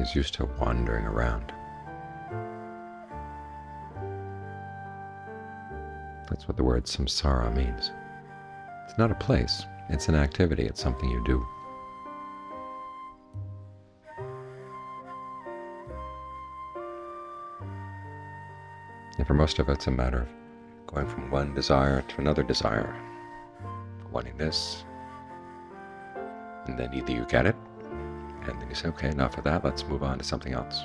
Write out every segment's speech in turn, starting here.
is used to wandering around. That's what the word samsara means. It's not a place, it's an activity, it's something you do. And for most of it, it's a matter of going from one desire to another desire, wanting this, and then either you get it, and then you say, okay, enough of that, let's move on to something else.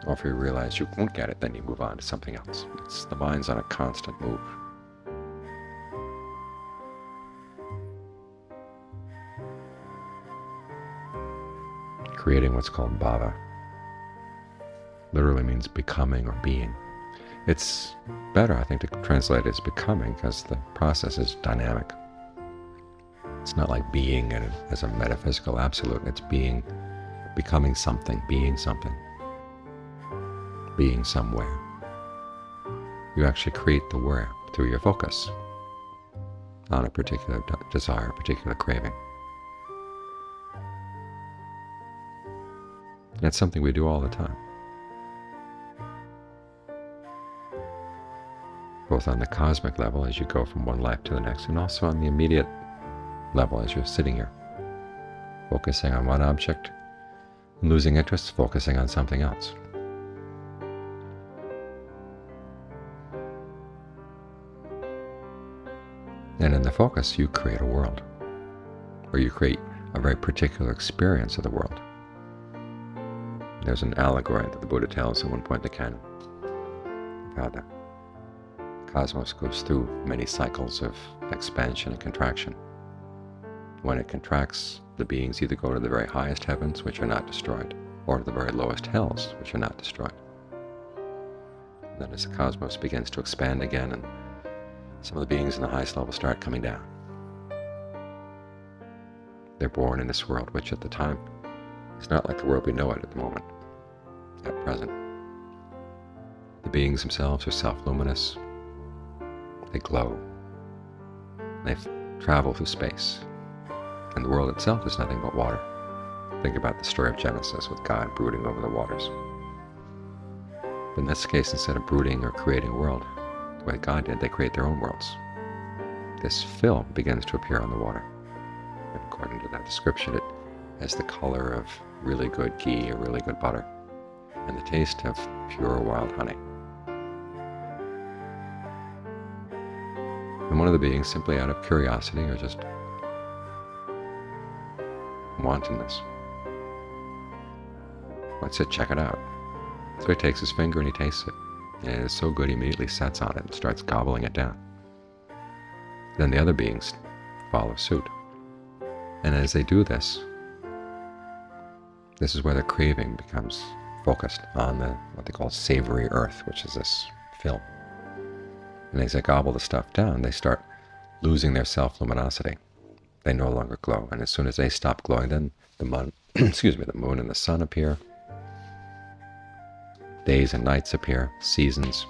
Or if you realize you won't get it, then you move on to something else. The mind's on a constant move. Creating what's called bhava literally means becoming or being. It's better, I think, to translate it as becoming, because the process is dynamic. It's not like being as a metaphysical absolute. It's becoming something, being something, being somewhere. You actually create the where through your focus on a particular desire, a particular craving. And it's something we do all the time, both on the cosmic level as you go from one life to the next, and also on the immediate level as you're sitting here, focusing on one object, losing interest, focusing on something else. And in the focus, you create a world, or you create a very particular experience of the world. There's an allegory that the Buddha tells at one point in the canon of how the cosmos goes through many cycles of expansion and contraction. When it contracts, the beings either go to the very highest heavens, which are not destroyed, or to the very lowest hells, which are not destroyed. And then as the cosmos begins to expand again, and some of the beings in the highest level start coming down, they're born in this world, which at the time is not like the world we know it at the moment, at present. The beings themselves are self-luminous. They glow. They travel through space. And the world itself is nothing but water. Think about the story of Genesis with God brooding over the waters. But in this case, instead of brooding or creating a world, the way God did, they create their own worlds. This film begins to appear on the water. And according to that description, it has the color of really good ghee or really good butter, and the taste of pure wild honey. And one of the beings, simply out of curiosity or just wantonness, wants to check it out. So he takes his finger and he tastes it. And it's so good he immediately sets on it and starts gobbling it down. Then the other beings follow suit. And as they do this, this is where the craving becomes focused on what they call savory earth, which is this film. And as they gobble the stuff down, they start losing their self-luminosity. They no longer glow. And as soon as they stop glowing, then the moon, the moon and the sun appear. Days and nights appear, seasons,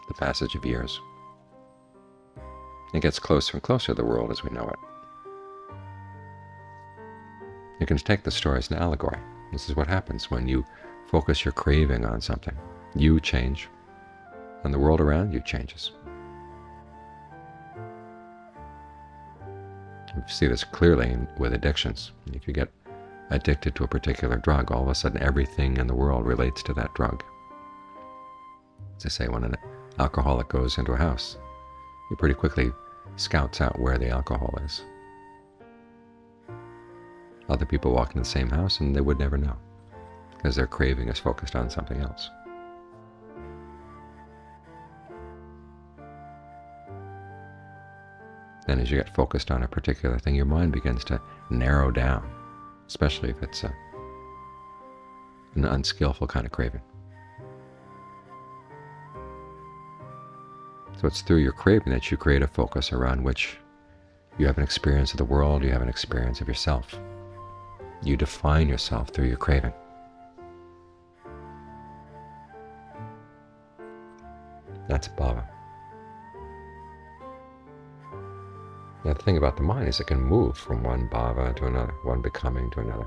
the passage of years. It gets closer and closer to the world as we know it. You can take the story as an allegory. This is what happens when you focus your craving on something. You change, and the world around you changes. You see this clearly with addictions. If you get addicted to a particular drug, all of a sudden everything in the world relates to that drug. As I say, when an alcoholic goes into a house, he pretty quickly scouts out where the alcohol is. Other people walk in the same house and they would never know, because their craving is focused on something else. Then as you get focused on a particular thing, your mind begins to narrow down, especially if it's an unskillful kind of craving. So it's through your craving that you create a focus around which you have an experience of the world, you have an experience of yourself. You define yourself through your craving. That's bhava. Now the thing about the mind is it can move from one bhava to another, one becoming to another.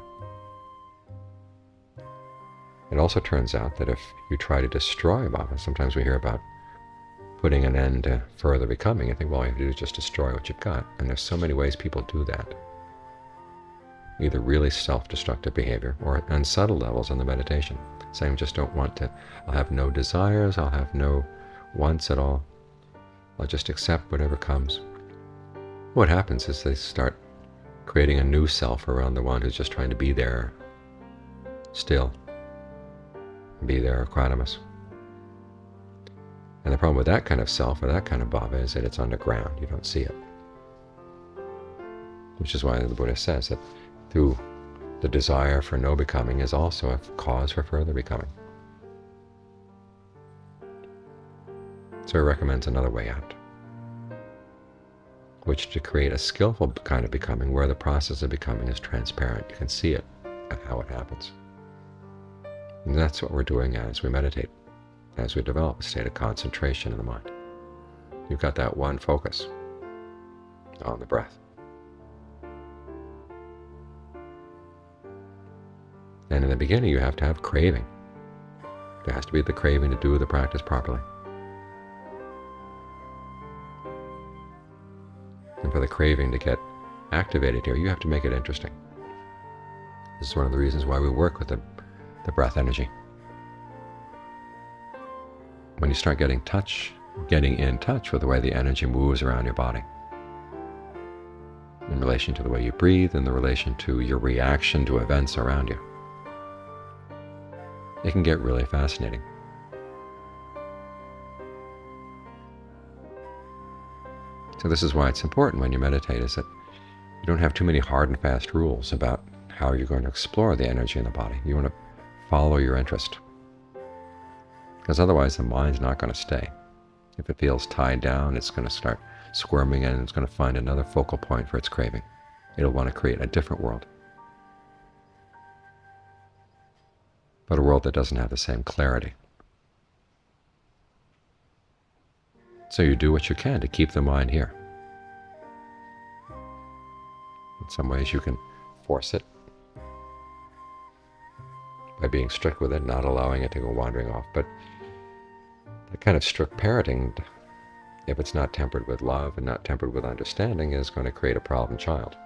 It also turns out that if you try to destroy bhava, sometimes we hear about putting an end to further becoming, you think, well, all you have to do is just destroy what you've got. And there's so many ways people do that. Either really self-destructive behavior or on subtle levels in the meditation, saying, just don't want to, I'll have no desires, I'll have no wants at all, I'll just accept whatever comes. What happens is they start creating a new self around the one who's just trying to be there still, be there equanimous. And the problem with that kind of self, or that kind of bhava, is that it's underground. You don't see it. Which is why the Buddha says that through the desire for no becoming is also a cause for further becoming. So he recommends another way out, which to create a skillful kind of becoming where the process of becoming is transparent. You can see it and how it happens. And that's what we're doing as we meditate, as we develop a state of concentration in the mind. You've got that one focus on the breath. And in the beginning, you have to have craving. There has to be the craving to do the practice properly. And for the craving to get activated here, you have to make it interesting. This is one of the reasons why we work with the breath energy. When you start getting in touch with the way the energy moves around your body, in relation to the way you breathe, in the relation to your reaction to events around you, it can get really fascinating. So this is why it's important when you meditate, is that you don't have too many hard and fast rules about how you're going to explore the energy in the body. You want to follow your interest, because otherwise the mind's not going to stay. If it feels tied down, it's going to start squirming and it's going to find another focal point for its craving. It'll want to create a different world, but a world that doesn't have the same clarity. So you do what you can to keep the mind here. In some ways you can force it by being strict with it, not allowing it to go wandering off. But that kind of strict parenting, if it's not tempered with love and not tempered with understanding, is going to create a problem child.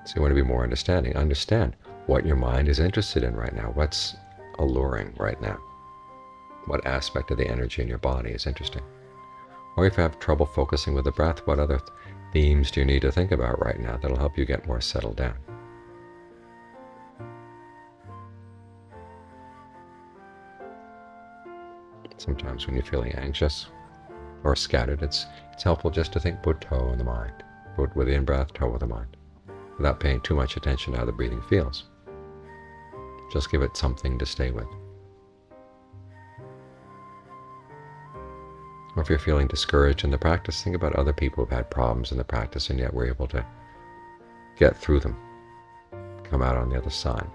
So you want to be more understanding. Understand what your mind is interested in right now, what's alluring right now, what aspect of the energy in your body is interesting. Or if you have trouble focusing with the breath, what other themes do you need to think about right now that'll help you get more settled down? Sometimes when you're feeling anxious or scattered, it's helpful just to think put toe in the mind, put with the in-breath, toe with the mind, without paying too much attention to how the breathing feels. Just give it something to stay with. Or if you're feeling discouraged in the practice, think about other people who've had problems in the practice and yet were able to get through them, come out on the other side.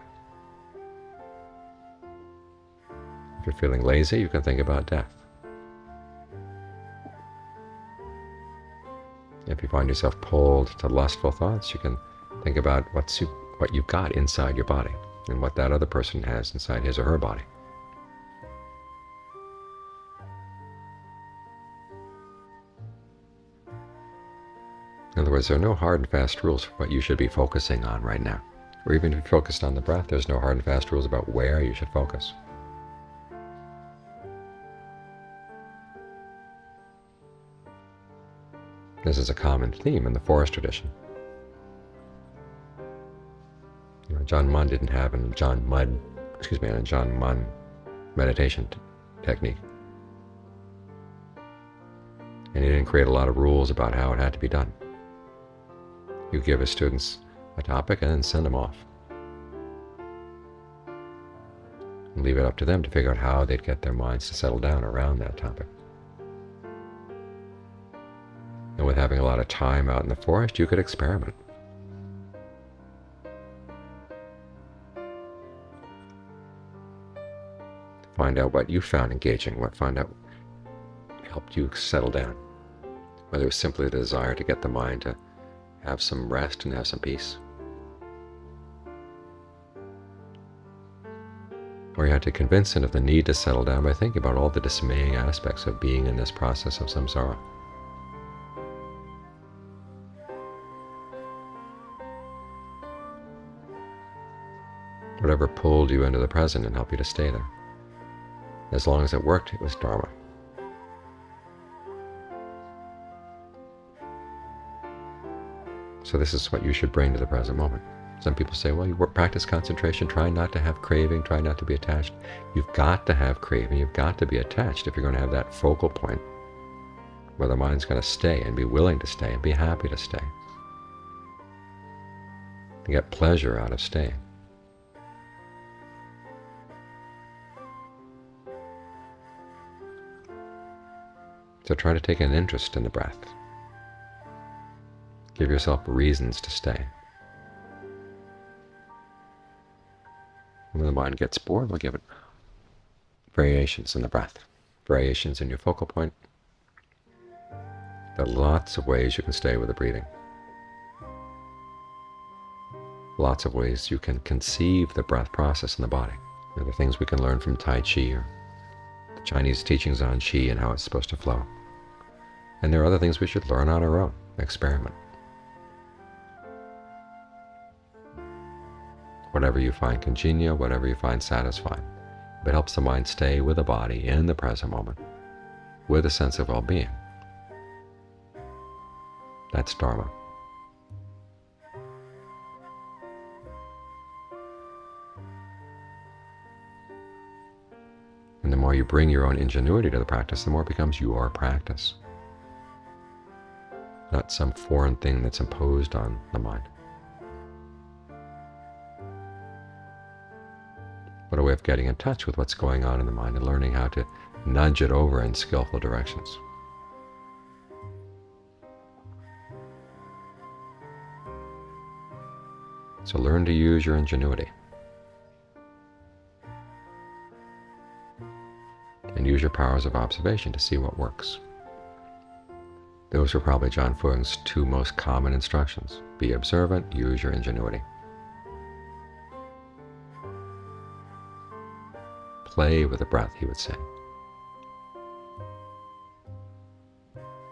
If you're feeling lazy, you can think about death. If you find yourself pulled to lustful thoughts, you can think about what you've got inside your body and what that other person has inside his or her body. In other words, there are no hard and fast rules for what you should be focusing on right now. Or even if you're focused on the breath, there's no hard and fast rules about where you should focus. This is a common theme in the forest tradition. John Munn didn't have a John Munn meditation technique. And he didn't create a lot of rules about how it had to be done. You give his students a topic and then send them off. And leave it up to them to figure out how they'd get their minds to settle down around that topic. And with having a lot of time out in the forest, you could experiment. Find out what you found engaging, what helped you settle down. Whether it was simply the desire to get the mind to have some rest and have some peace. Or you have to convince it of the need to settle down by thinking about all the dismaying aspects of being in this process of samsara. Whatever pulled you into the present and helped you to stay there. As long as it worked, it was Dharma. So this is what you should bring to the present moment. Some people say, well, you practice concentration, try not to have craving, try not to be attached. You've got to have craving, you've got to be attached if you're going to have that focal point where the mind's going to stay and be willing to stay and be happy to stay. You get pleasure out of staying. So try to take an interest in the breath. Give yourself reasons to stay. When the mind gets bored, we'll give it variations in the breath, variations in your focal point. There are lots of ways you can stay with the breathing. Lots of ways you can conceive the breath process in the body. There are things we can learn from Tai Chi or the Chinese teachings on Qi and how it's supposed to flow. And there are other things we should learn on our own, experiment. Whatever you find congenial, whatever you find satisfying. If it helps the mind stay with the body in the present moment, with a sense of well-being, that's Dharma. And the more you bring your own ingenuity to the practice, the more it becomes your practice, not some foreign thing that's imposed on the mind. But a way of getting in touch with what's going on in the mind and learning how to nudge it over in skillful directions. So learn to use your ingenuity. And use your powers of observation to see what works. Those were probably John Fung's two most common instructions. Be observant, use your ingenuity. Play with the breath, he would say.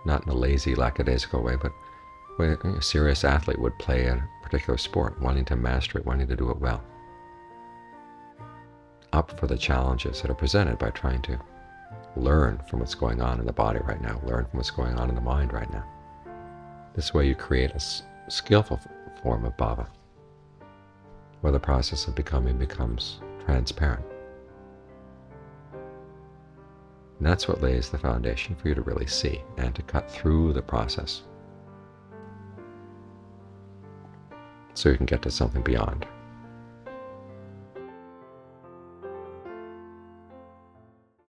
Not in a lazy, lackadaisical way, but when a serious athlete would play a particular sport, wanting to master it, wanting to do it well. Up for the challenges that are presented by trying to learn from what's going on in the body right now, learn from what's going on in the mind right now. This way you create a skillful form of bhava, where the process of becoming becomes transparent. And that's what lays the foundation for you to really see and to cut through the process so you can get to something beyond.